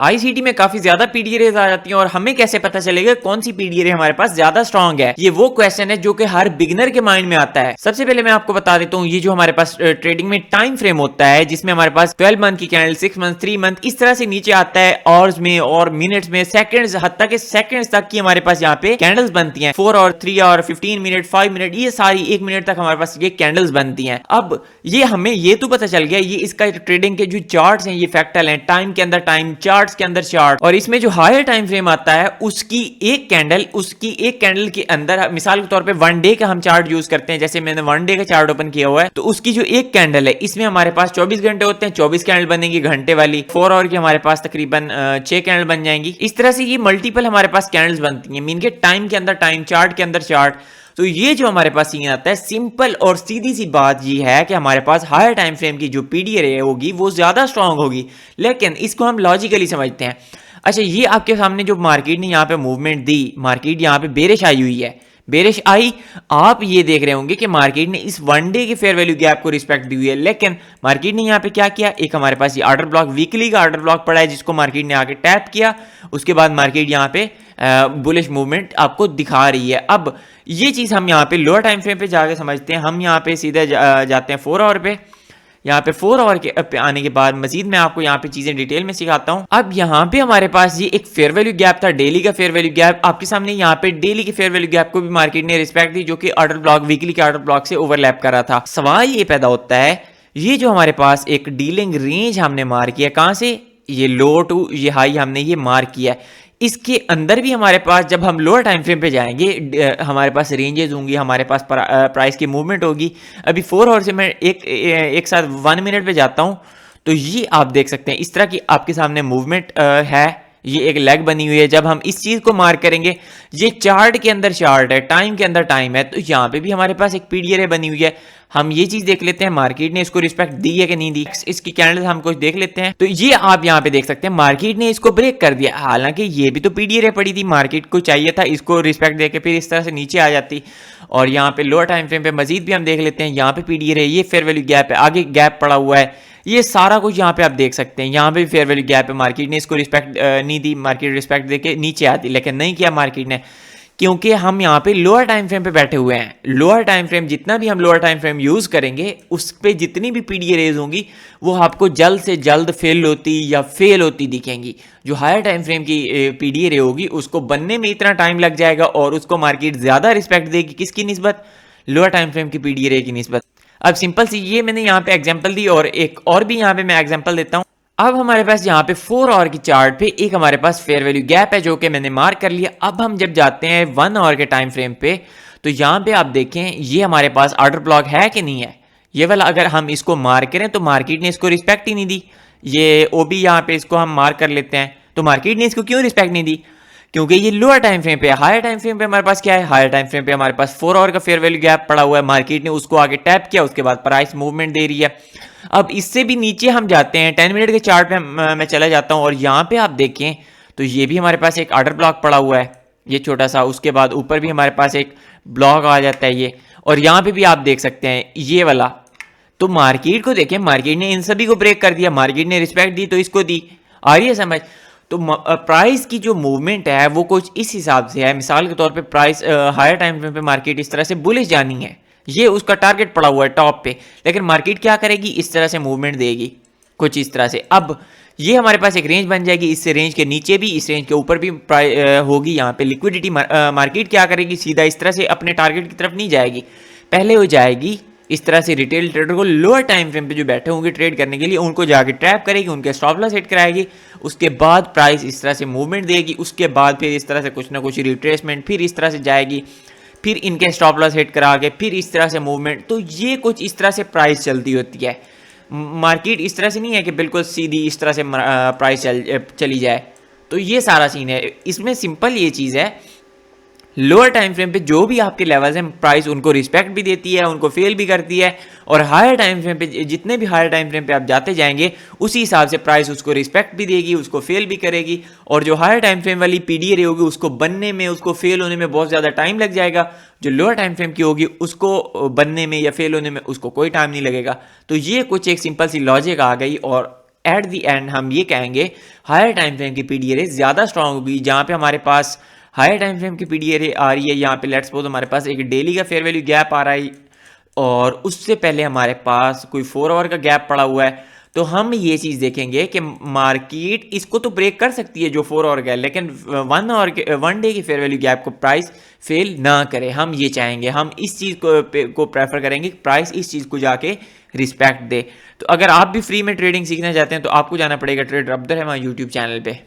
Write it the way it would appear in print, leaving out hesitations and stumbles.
ICT में काफी ज्यादा पीडीए रेज आ जाती हैं और हमें कैसे पता चलेगा कौन सी पीडीए रे हमारे पास ज्यादा स्ट्रांग है। ये वो क्वेश्चन है जो कि हर बिगिनर के माइंड में आता है। सबसे पहले मैं आपको बता देता हूँ, ये जो हमारे पास ट्रेडिंग में टाइम फ्रेम होता है जिसमें हमारे पास 12 मंथ की कैंडल, 6 मंथ, 3 मंथ इस तरह से नीचे आता है, आवर्स में और मिनट्स में, सेकंड्स, हत्ता के सेकंड्स तक की हमारे पास यहाँ पे कैंडल्स बनती हैं। 4 और 3 और 15 मिनट, 5 मिनट, ये सारी 1 मिनट तक हमारे पास ये कैंडल्स बनती हैं। अब ये हमें ये तो पता चल गया ये इसका ट्रेडिंग के जो चार्ट्स हैं ये फैक्टल हैं, टाइम के अंदर टाइम, चार्ट्स के अंदर चार्ट, और इसमें जो हायर टाइम फ्रेम आता है उसकी एक कैंडल के अंदर, मिसाल के तौर पे वन डे का हम चार्ट यूज करते हैं, जैसे मैंने वन डे का चार्ट ओपन किया हुआ है, तो उसकी जो एक कैंडल है इसमें हमारे पास 24 घंटे होते हैं, 24 कैंडल बनेंगी घंटे वाली। 4 आवर की हमारे पास तकरीबन 6 कैंडल बन जाएंगी। इस तरह से ये मल्टीपल हमारे पास कैंडल्स बनती हैं, मीन के टाइम के अंदर टाइम, चार्ट के अंदर चार्ट। तो ये जो हमारे पास सीन आता है, सिंपल और सीधी सी बात ये है कि हमारे पास हायर टाइम फ्रेम की जो पीडीए रे होगी वो ज्यादा स्ट्रांग होगी, लेकिन इसको हम लॉजिकली समझते हैं। अच्छा, ये आपके सामने जो मार्केट ने यहाँ पे मूवमेंट दी, मार्केट यहाँ पे बेरिश आई हुई है, बेरिश आई, आप ये देख रहे होंगे कि मार्केट ने इस वन डे के फेयर वैल्यू गैप को रिस्पेक्ट दी हुई है, लेकिन मार्केट ने यहाँ पे क्या किया, एक हमारे पास ये ऑर्डर ब्लॉक, वीकली का ऑर्डर ब्लॉक पड़ा है जिसको मार्केट ने आके टैप किया, उसके बाद मार्केट यहाँ पे बुलिश मूवमेंट आपको दिखा रही है। अब ये चीज हम यहाँ पे लोअर टाइम फ्रेम पे जाके समझते हैं। हम यहाँ पे सीधे जाते हैं 4 आवर पे। यहाँ पे 4 आवर के आने के बाद मजीद मैं आपको यहाँ पे चीजें डिटेल में सिखाता हूँ। अब यहाँ पे हमारे पास ये एक फेयर वैल्यू गैप था, डेली का फेयर वैल्यू गैप आपके सामने। यहाँ पे डेली के फेयर वैल्यू गैप को भी मार्केट ने रिस्पेक्ट दी, जो कि ऑर्डर ब्लॉक, वीकली के ऑर्डर ब्लॉक से ओवरलैप कर रहा था। सवाल ये पैदा होता है, ये जो हमारे पास एक डीलिंग रेंज हमने मार्क किया, कहाँ से, ये लो टू ये हाई हमने ये मार्क किया, इसके अंदर भी हमारे पास जब हम लोअर टाइम फ्रेम पे जाएंगे हमारे पास रेंजेस होंगी, हमारे पास प्राइस की मूवमेंट होगी। अभी 4 आवर से मैं एक साथ 1 मिनट पे जाता हूं, तो ये आप देख सकते हैं इस तरह की आपके सामने मूवमेंट है, ये एक लेग बनी हुई है। जब हम इस चीज को मार्क करेंगे, ये चार्ट के अंदर चार्ट है, टाइम के अंदर टाइम है, तो यहाँ पे भी हमारे पास एक पीडीए रे बनी हुई है। हम ये चीज देख लेते हैं मार्केट ने इसको रिस्पेक्ट दी है कि नहीं दी, इसकी कैंडल्स हम कुछ देख लेते हैं। तो ये आप यहाँ पे देख सकते हैं मार्केट ने इसको ब्रेक कर दिया, हालांकि ये भी तो पीडीए रे पड़ी थी, मार्केट को चाहिए था इसको रिस्पेक्ट देके फिर इस तरह से नीचे आ जाती। और यहाँ पे लोअर टाइम फ्रेम पे मजीद भी हम देख लेते हैं, यहाँ पे पीडीए रे, ये फेयर वैल्यू गैप है, आगे गैप पड़ा हुआ है, ये सारा कुछ यहाँ पे आप देख सकते हैं। यहाँ पे भी फेयर वैल्यू गैप है, मार्केट ने इसको रिस्पेक्ट नहीं दी, मार्केट रिस्पेक्ट देके नीचे आती, लेकिन नहीं किया मार्केट ने, क्योंकि हम यहाँ पे लोअर टाइम फ्रेम पे बैठे हुए हैं। लोअर टाइम फ्रेम, जितना भी हम लोअर टाइम फ्रेम यूज करेंगे उस पे जितनी भी पीडीए रेज होंगी वो आपको जल्द से जल्द फेल होती या फेल होती दिखेंगी। जो हायर टाइम फ्रेम की पीडीए रे होगी उसको बनने में इतना टाइम लग जाएगा और उसको मार्केट ज्यादा रिस्पेक्ट देगी, किसकी निस्बत, लोअर टाइम फ्रेम की पीडीए रे की निस्बत। अब सिंपल सी ये मैंने यहाँ पे एग्जांपल दी और एक और भी यहाँ पे मैं एग्जांपल देता हूँ। अब हमारे पास यहाँ पे 4 आवर की चार्ट पे एक हमारे पास फेयर वैल्यू गैप है जो कि मैंने मार्क कर लिया। अब हम जब जाते हैं 1 आवर के टाइम फ्रेम पे, तो यहाँ पे आप देखें ये हमारे पास ऑर्डर ब्लॉक है कि नहीं है, ये वाला अगर हम इसको मार्क करें तो मार्केट ने इसको रिस्पेक्ट ही नहीं दी। ये ओबी यहाँ पे इसको हम मार्क कर लेते हैं, तो मार्केट ने इसको क्यों रिस्पेक्ट नहीं दी, क्योंकि ये लोअर टाइम फ्रेम पे है। हायर टाइम फ्रेम पे हमारे पास क्या है, हायर टाइम फ्रेम पे हमारे पास 4 आवर का फेयर वैल्यू गैप पड़ा हुआ है, मार्केट ने उसको आगे टैप किया, उसके बाद प्राइस मूवमेंट दे रही है। अब इससे भी नीचे हम जाते हैं 10 मिनट के चार्ट पे मैं चला जाता हूं और यहाँ पे आप देखें तो ये भी हमारे पास एक ऑर्डर ब्लॉक पड़ा हुआ है, ये छोटा सा, उसके बाद ऊपर भी हमारे पास एक ब्लॉक आ जाता है ये, और यहाँ पे भी आप देख सकते हैं ये वाला। तो मार्केट को देखें, मार्केट ने इन सभी को ब्रेक कर दिया, मार्केट ने रिस्पेक्ट दी तो इसको दी, आ रही है समझ। तो प्राइस की जो मूवमेंट है वो कुछ इस हिसाब से है, मिसाल के तौर पे प्राइस हायर टाइम फ्रेम पे मार्केट इस तरह से बुलिश जानी है, ये उसका टारगेट पड़ा हुआ है टॉप पे, लेकिन मार्केट क्या करेगी, इस तरह से मूवमेंट देगी कुछ इस तरह से। अब ये हमारे पास एक रेंज बन जाएगी, इस रेंज के नीचे भी, इस रेंज के ऊपर भी होगी। यहाँ पे लिक्विडिटी मार्केट क्या करेगी, सीधा इस तरह से अपने टारगेट की तरफ नहीं जाएगी, पहले हो जाएगी इस तरह से रिटेल ट्रेडर को लोअर टाइम फ्रेम पे जो बैठे होंगे ट्रेड करने के लिए उनको जाके ट्रैप करेगी, उनके स्टॉप लॉस हिट कराएगी, उसके बाद प्राइस इस तरह से मूवमेंट देगी, उसके बाद फिर इस तरह से कुछ ना कुछ रिट्रेसमेंट, फिर इस तरह से जाएगी, फिर इनके स्टॉप लॉस हिट करा के फिर इस तरह से मूवमेंट। तो ये कुछ इस तरह से प्राइस चलती होती है। मार्केट इस तरह से नहीं है कि बिल्कुल सीधी इस तरह से प्राइस चली जाए। तो ये सारा सीन है, इसमें सिंपल ये चीज़ है, लोअर टाइम फ्रेम पे जो भी आपके लेवल्स हैं प्राइस उनको रिस्पेक्ट भी देती है, उनको फेल भी करती है, और हायर टाइम फ्रेम पे जितने भी हायर टाइम फ्रेम पे आप जाते जाएंगे उसी हिसाब से प्राइस उसको रिस्पेक्ट भी देगी, उसको फेल भी करेगी। और जो हायर टाइम फ्रेम वाली पीडीए रे होगी उसको बनने में, उसको फेल होने में बहुत ज़्यादा टाइम लग जाएगा, जो लोअर टाइम फ्रेम की होगी उसको बनने में या फेल होने में उसको कोई टाइम नहीं लगेगा। तो ये कुछ एक सिंपल सी लॉजिक आ गई और एट द एंड हम ये कहेंगे हायर टाइम फ्रेम की पीडी रे ज़्यादा स्ट्रांग होगी, जहाँ पे हमारे पास हायर टाइम फ्रेम की पीडी रे आ रही है। यहाँ पे लेट्स सपोज हमारे पास एक डेली का फेयर वैल्यू गैप आ रहा है और उससे पहले हमारे पास कोई 4 आवर का गैप पड़ा हुआ है, तो हम ये चीज़ देखेंगे कि मार्केट इसको तो ब्रेक कर सकती है जो 4 आवर का है, लेकिन 1 डे की फेयर वैल्यू गैप को प्राइस फेल ना करे। हम ये चाहेंगे, हम इस चीज़ को प्रेफर करेंगे कि प्राइस इस चीज़ को जाके रिस्पेक्ट दे। तो अगर आप भी फ्री में ट्रेडिंग सीखना चाहते हैं तो आपको जाना पड़ेगा trader Abdul Rahman YouTube channel पे।